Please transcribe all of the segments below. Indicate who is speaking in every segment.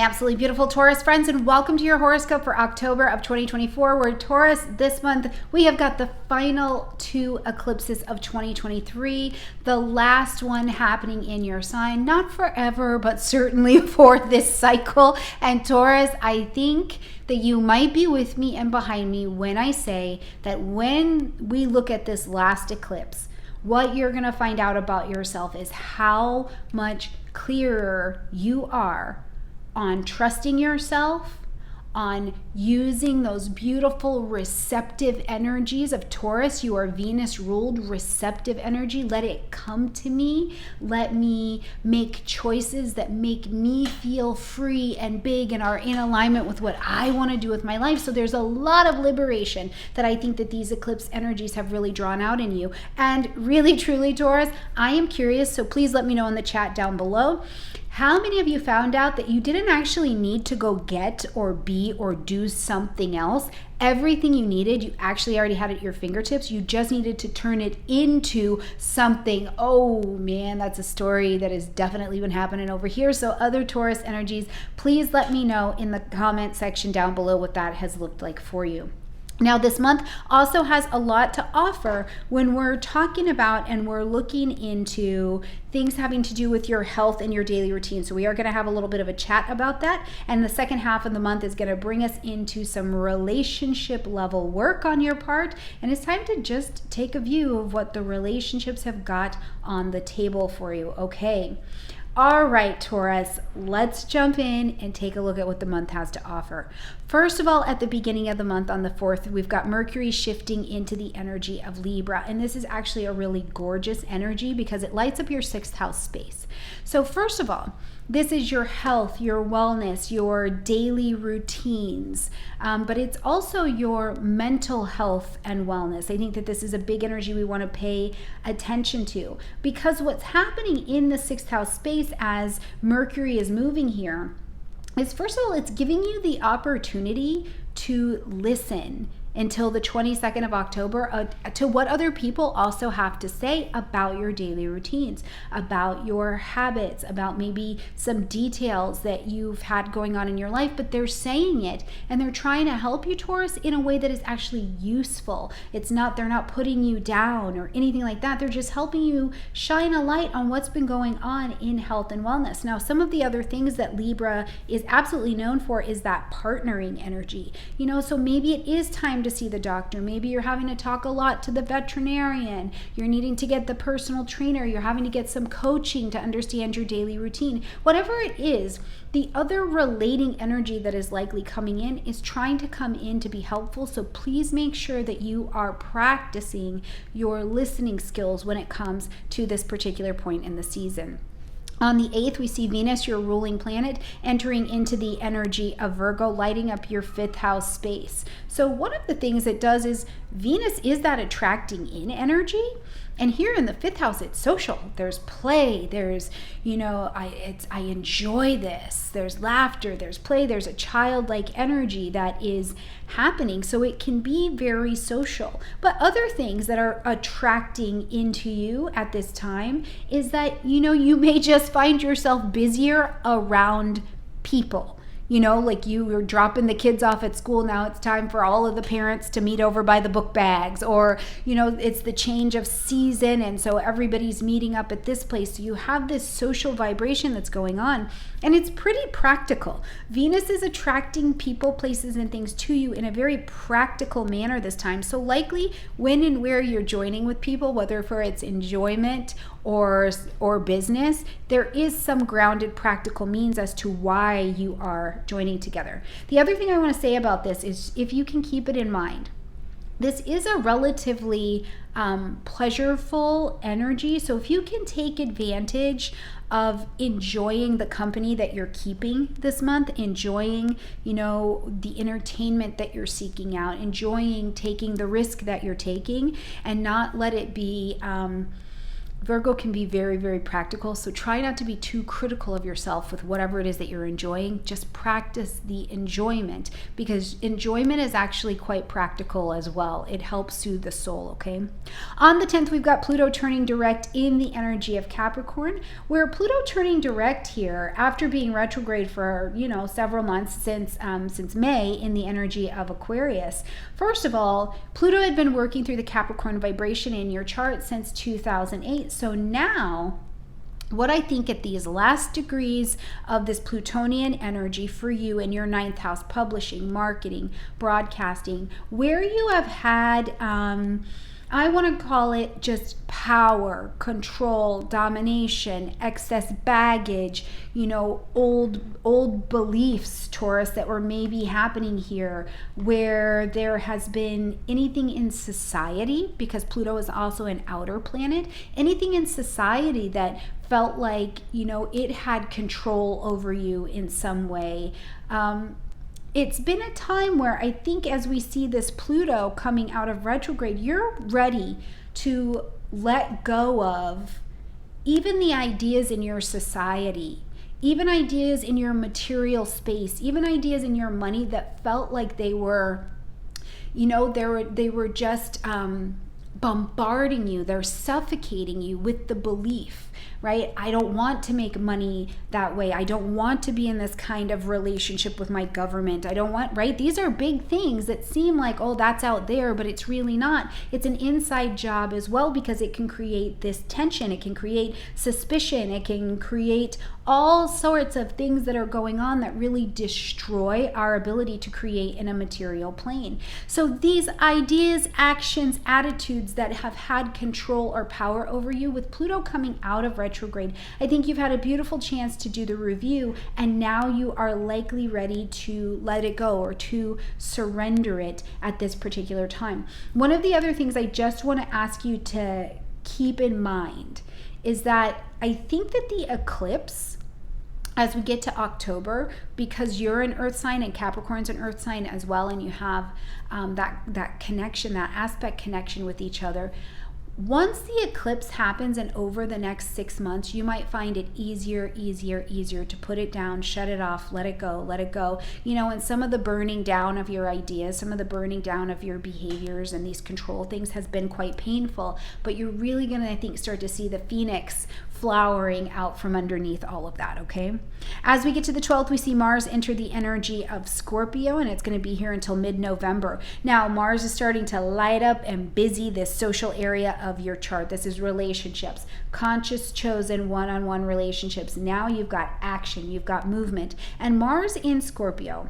Speaker 1: absolutely beautiful Taurus friends, and welcome to your horoscope for October of 2024. We're Taurus this month. We have got the final 2 eclipses of 2023, the last one happening in your sign, not forever, but certainly for this cycle. And Taurus, I think that you might be with me and behind me when I say that when we look at this last eclipse, what you're going to find out about yourself is how much clearer you are on trusting yourself, on using those beautiful receptive energies of Taurus. You are Venus ruled receptive energy. Let it come to me. Let me make choices that make me feel free and big and are in alignment with what I want to do with my life. So there's a lot of liberation that I think that these eclipse energies have really drawn out in you. And really, truly, Taurus, I am curious, so please let me know in the chat down below. How many of you found out that you didn't actually need to go get or be or do something else? Everything you needed, you actually already had at your fingertips. You just needed to turn it into something. Oh man, that's a story that has definitely been happening over here. So other Taurus energies, please let me know in the comment section down below what that has looked like for you. Now, this month also has a lot to offer when we're talking about and we're looking into things having to do with your health and your daily routine. So we are going to have a little bit of a chat about that. And the second half of the month is going to bring us into some relationship level work on your part. And it's time to just take a view of what the relationships have got on the table for you. Okay. All right, Taurus, let's jump in and take a look at what the month has to offer. First of all, at the beginning of the month on the 4th, we've got Mercury shifting into the energy of Libra. And this is actually a really gorgeous energy because it lights up your 6th house space. So first of all, this is your health, your wellness, your daily routines, but it's also your mental health and wellness. I think that this is a big energy we want to pay attention to because what's happening in the 6th house space as Mercury is moving here is, first of all, it's giving you the opportunity to listen until the 22nd of October to what other people also have to say about your daily routines, about your habits, about maybe some details that you've had going on in your life, but they're saying it and they're trying to help you, Taurus, in a way that is actually useful. They're not putting you down or anything like that. They're just helping you shine a light on what's been going on in health and wellness. Now, some of the other things that Libra is absolutely known for is that partnering energy. So maybe it is time to see the doctor. Maybe you're having to talk a lot to the veterinarian. You're needing to get the personal trainer. You're having to get some coaching to understand your daily routine. Whatever it is, the other relating energy that is likely coming in is trying to come in to be helpful. So please make sure that you are practicing your listening skills when it comes to this particular point in the season. On the 8th, we see Venus, your ruling planet, entering into the energy of Virgo, lighting up your 5th house space. So one of the things it does is Venus is that attracting in energy. And here in the 5th house, it's social. There's play. There's, I enjoy this. There's laughter. There's play. There's a childlike energy that is happening. So it can be very social. But other things that are attracting into you at this time is that, you may just find yourself busier around people. Like you were dropping the kids off at school. Now it's time for all of the parents to meet over by the book bags, or, it's the change of season. And so everybody's meeting up at this place. So you have this social vibration that's going on, and it's pretty practical. Venus is attracting people, places, and things to you in a very practical manner this time. So likely when and where you're joining with people, whether for its enjoyment or business, there is some grounded practical means as to why you are joining together. The other thing I want to say about this is, if you can keep it in mind, this is a relatively pleasureful energy. So if you can take advantage of enjoying the company that you're keeping this month, enjoying, the entertainment that you're seeking out, enjoying taking the risk that you're taking, and not let it be Virgo can be very, very practical, so try not to be too critical of yourself with whatever it is that you're enjoying. Just practice the enjoyment, because enjoyment is actually quite practical as well. It helps soothe the soul, okay? On the 10th, we've got Pluto turning direct in the energy of Capricorn, where Pluto turning direct here after being retrograde for, you know, several months since May in the energy of Aquarius. First of all, Pluto had been working through the Capricorn vibration in your chart since 2008. So now, what I think at these last degrees of this Plutonian energy for you in your 9th house, publishing, marketing, broadcasting, where you have had, I want to call it just power, control, domination, excess baggage, you know, old beliefs, Taurus, that were maybe happening here, where there has been anything in society, because Pluto is also an outer planet, anything in society that felt like, you know, it had control over you in some way. It's been a time where I think as we see this Pluto coming out of retrograde, you're ready to let go of even the ideas in your society, even ideas in your material space, even ideas in your money that felt like they were, you know, they were just bombarding you. They're suffocating you with the belief, right? I don't want to make money that way. I don't want to be in this kind of relationship with my government. I don't want, right? These are big things that seem like, oh, that's out there, but it's really not. It's an inside job as well, because it can create this tension. It can create suspicion. It can create all sorts of things that are going on that really destroy our ability to create in a material plane. So these ideas, actions, attitudes that have had control or power over you, with Pluto coming out of retrograde, I think you've had a beautiful chance to do the review, and now you are likely ready to let it go or to surrender it at this particular time. One of the other things I just want to ask you to keep in mind is that I think that the eclipse, as we get to October, because you're an earth sign and Capricorn's an earth sign as well, and you have that connection, that aspect connection with each other, once the eclipse happens and over the next 6 months, you might find it easier to put it down, shut it off, let it go. You know, and some of the burning down of your ideas, some of the burning down of your behaviors and these control things has been quite painful, but you're really gonna, I think, start to see the phoenix flowering out from underneath all of that, okay? As we get to the 12th, we see Mars enter the energy of Scorpio, and it's going to be here until mid-November. Now, Mars is starting to light up and busy this social area of your chart. This is relationships, conscious, chosen, one-on-one relationships. Now you've got action, you've got movement. And Mars in Scorpio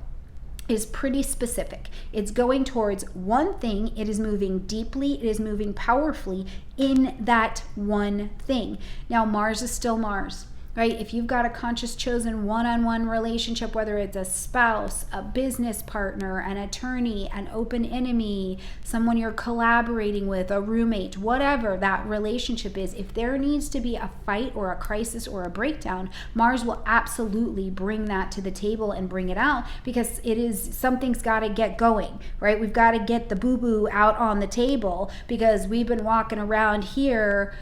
Speaker 1: is pretty specific. It's going towards one thing. It is moving deeply. It is moving powerfully in that one thing. Now, Mars is still Mars, right? If you've got a conscious, chosen one-on-one relationship, whether it's a spouse, a business partner, an attorney, an open enemy, someone you're collaborating with, a roommate, whatever that relationship is, if there needs to be a fight or a crisis or a breakdown, Mars will absolutely bring that to the table and bring it out, because it is, something's got to get going, right? We've got to get the boo-boo out on the table, because we've been walking around here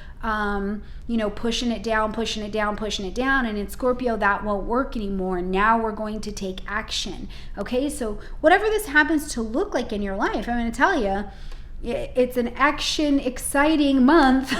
Speaker 1: you know, pushing it down, and in Scorpio that won't work anymore. Now we're going to take action. Okay, so whatever this happens to look like in your life, I'm going to tell you, it's an action exciting month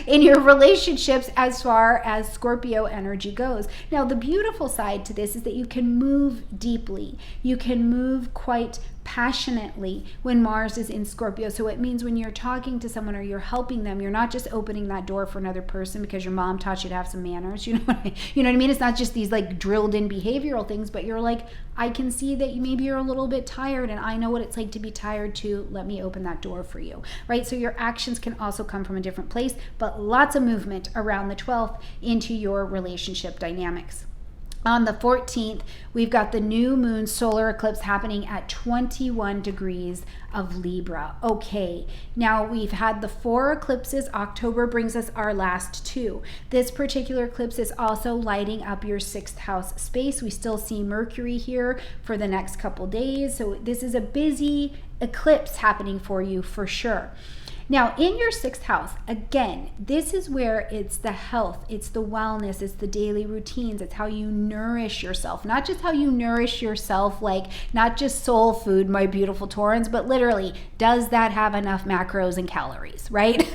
Speaker 1: in your relationships as far as Scorpio energy goes. Now, the beautiful side to this is that you can move deeply. You can move quite passionately when Mars is in Scorpio. So it means when you're talking to someone or you're helping them, you're not just opening that door for another person because your mom taught you to have some manners. You know what I mean? It's not just these like drilled in behavioral things, but you're like, I can see that maybe you're a little bit tired, and I know what it's like to be tired too. Let me open that door for you, right? So your actions can also come from a different place, but lots of movement around the 12th into your relationship dynamics. On the 14th, we've got the new moon solar eclipse happening at 21 degrees of Libra. Okay, now we've had the 4 eclipses. October brings us our last 2. This particular eclipse is also lighting up your 6th house space. We still see Mercury here for the next couple days. So this is a busy eclipse happening for you for sure. Now, in your 6th house, again, this is where it's the health, it's the wellness, it's the daily routines, it's how you nourish yourself. Not just how you nourish yourself, like not just soul food, my beautiful Taurans, but literally, does that have enough macros and calories, right?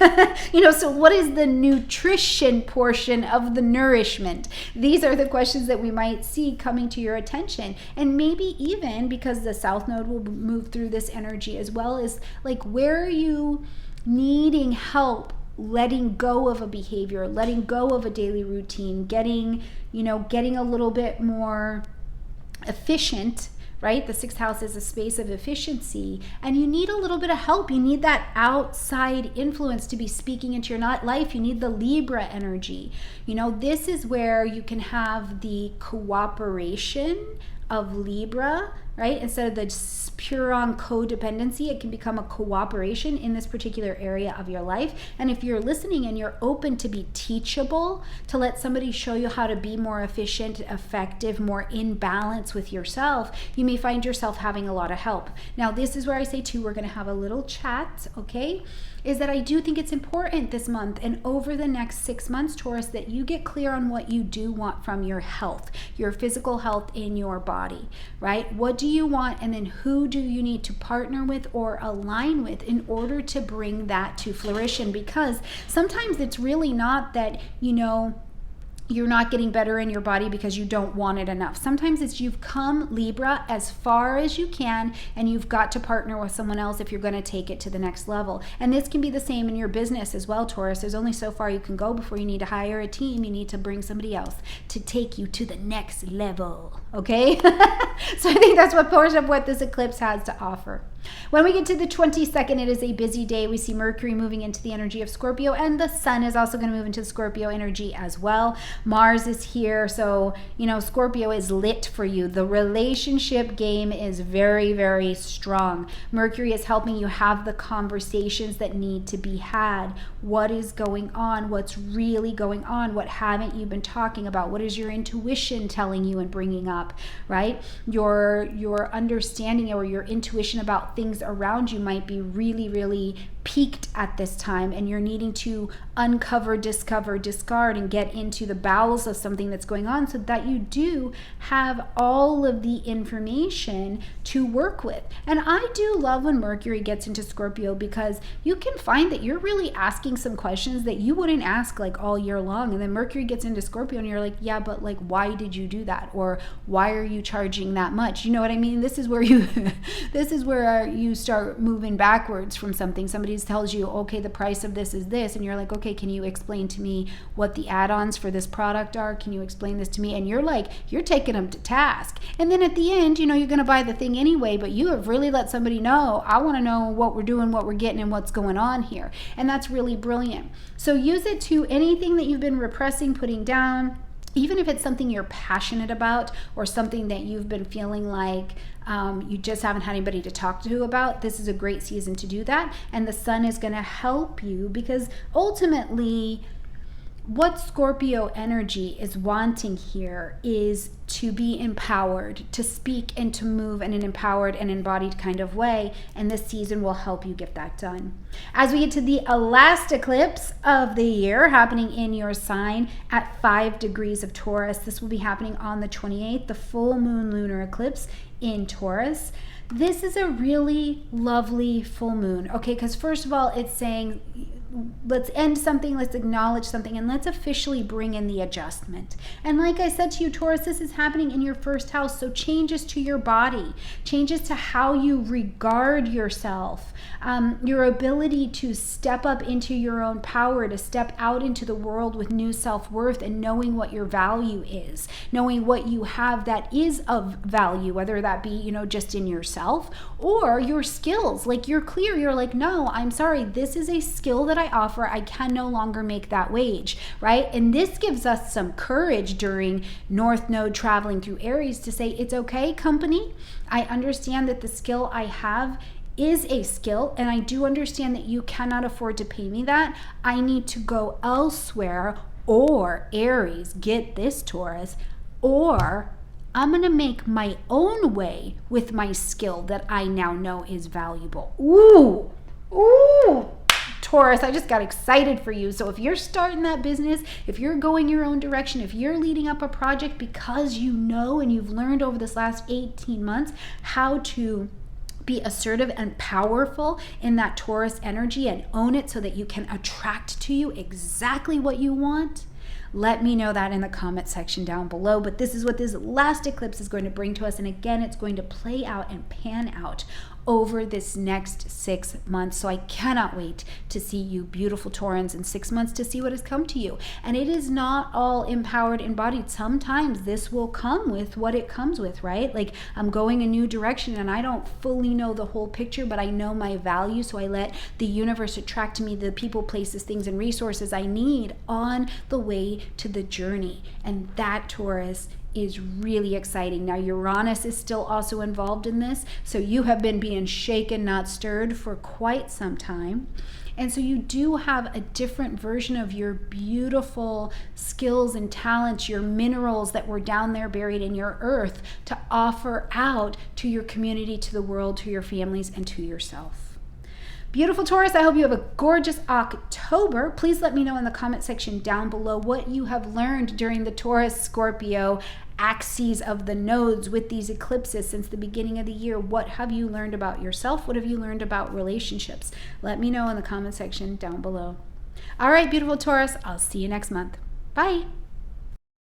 Speaker 1: So what is the nutrition portion of the nourishment? These are the questions that we might see coming to your attention. And maybe even because the South Node will move through this energy as well, as like, where are you needing help letting go of a behavior, letting go of a daily routine, getting a little bit more efficient, right? The 6th house is a space of efficiency, and you need a little bit of help. You need that outside influence to be speaking into your life. You need the Libra energy. This is where you can have the cooperation of Libra, right? Instead of the pure on codependency, it can become a cooperation in this particular area of your life. And if you're listening and you're open to be teachable, to let somebody show you how to be more efficient, effective, more in balance with yourself, you may find yourself having a lot of help. Now, this is where I say too, we're going to have a little chat, okay? Is that I do think it's important this month and over the next 6 months, Taurus, that you get clear on what you do want from your health, your physical health in your body, right? What do you want, and then who do you need to partner with or align with in order to bring that to fruition? Because sometimes it's really not that, you're not getting better in your body because you don't want it enough. Sometimes it's you've come, Libra, as far as you can, and you've got to partner with someone else if you're going to take it to the next level. And this can be the same in your business as well, Taurus. There's only so far you can go before you need to hire a team. You need to bring somebody else to take you to the next level, okay? So I think that's what this eclipse has to offer. When we get to the 22nd, it is a busy day. We see Mercury moving into the energy of Scorpio, and the Sun is also going to move into the Scorpio energy as well. Mars is here, so Scorpio is lit for you. The relationship game is very, very strong. Mercury is helping you have the conversations that need to be had. What is going on? What's really going on? What haven't you been talking about? What is your intuition telling you and bringing up, right? Your understanding or your intuition about things around you might be really, really peaked at this time, and you're needing to uncover, discover, discard, and get into the bowels of something that's going on so that you do have all of the information to work with. And I do love when Mercury gets into Scorpio, because you can find that you're really asking some questions that you wouldn't ask like all year long, and then Mercury gets into Scorpio and you're like, yeah, but like, why did you do that? Or why are you charging that much? You know what I mean? This is where you start moving backwards from something. Somebody tells you, okay, the price of this is this, and you're like, okay, can you explain to me what the add-ons for this product are? Can you explain this to me? And you're taking them to task. And then at the end, you're going to buy the thing anyway, but you have really let somebody know, I want to know what we're doing, what we're getting, and what's going on here. And that's really brilliant. So use it to anything that you've been repressing, putting down. Even if it's something you're passionate about or something that you've been feeling like you just haven't had anybody to talk to about, this is a great season to do that. And the Sun is going to help you, because ultimately what Scorpio energy is wanting here is to be empowered, to speak and to move in an empowered and embodied kind of way. And this season will help you get that done. As we get to the last eclipse of the year, happening in your sign at 5 degrees of Taurus, this will be happening on the 28th, the full moon lunar eclipse in Taurus. This is a really lovely full moon, okay? Because first of all, it's saying, let's end something, let's acknowledge something, and let's officially bring in the adjustment. And like I said to you, Taurus, this is happening in your 1st house, so changes to your body, changes to how you regard yourself, your ability to step up into your own power, to step out into the world with new self-worth and knowing what your value is, knowing what you have that is of value, whether that be, just in yourself or your skills. Like you're clear, you're like, no, I'm sorry, this is a skill that I offer. I can no longer make that wage, right? And this gives us some courage during North Node traveling through Aries to say, it's okay, company. I understand that the skill I have is a skill, and I do understand that you cannot afford to pay me that. I need to go elsewhere, or Aries, get this, Taurus, or I'm going to make my own way with my skill that I now know is valuable. Ooh, Taurus, I just got excited for you. So if you're starting that business, if you're going your own direction, if you're leading up a project because you know and you've learned over this last 18 months how to be assertive and powerful in that Taurus energy and own it so that you can attract to you exactly what you want, let me know that in the comment section down below. But this is what this last eclipse is going to bring to us. And again, it's going to play out and pan out over this next 6 months. So I cannot wait to see you beautiful Taurans in 6 months to see what has come to you. And it is not all empowered, embodied. Sometimes this will come with what it comes with, right? Like I'm going a new direction and I don't fully know the whole picture, but I know my value. So I let the universe attract to me the people, places, things, and resources I need on the way to the journey. And that, Taurus, is really exciting. Now Uranus is still also involved in this, so you have been being shaken, not stirred for quite some time. And so you do have a different version of your beautiful skills and talents, your minerals that were down there buried in your earth to offer out to your community, to the world, to your families, and to yourself. Beautiful Taurus, I hope you have a gorgeous October. Please let me know in the comment section down below what you have learned during the Taurus Scorpio axes of the nodes with these eclipses since the beginning of the year. What have you learned about yourself? What have you learned about relationships? Let me know in the comment section down below. All right, beautiful Taurus, I'll see you next month. Bye.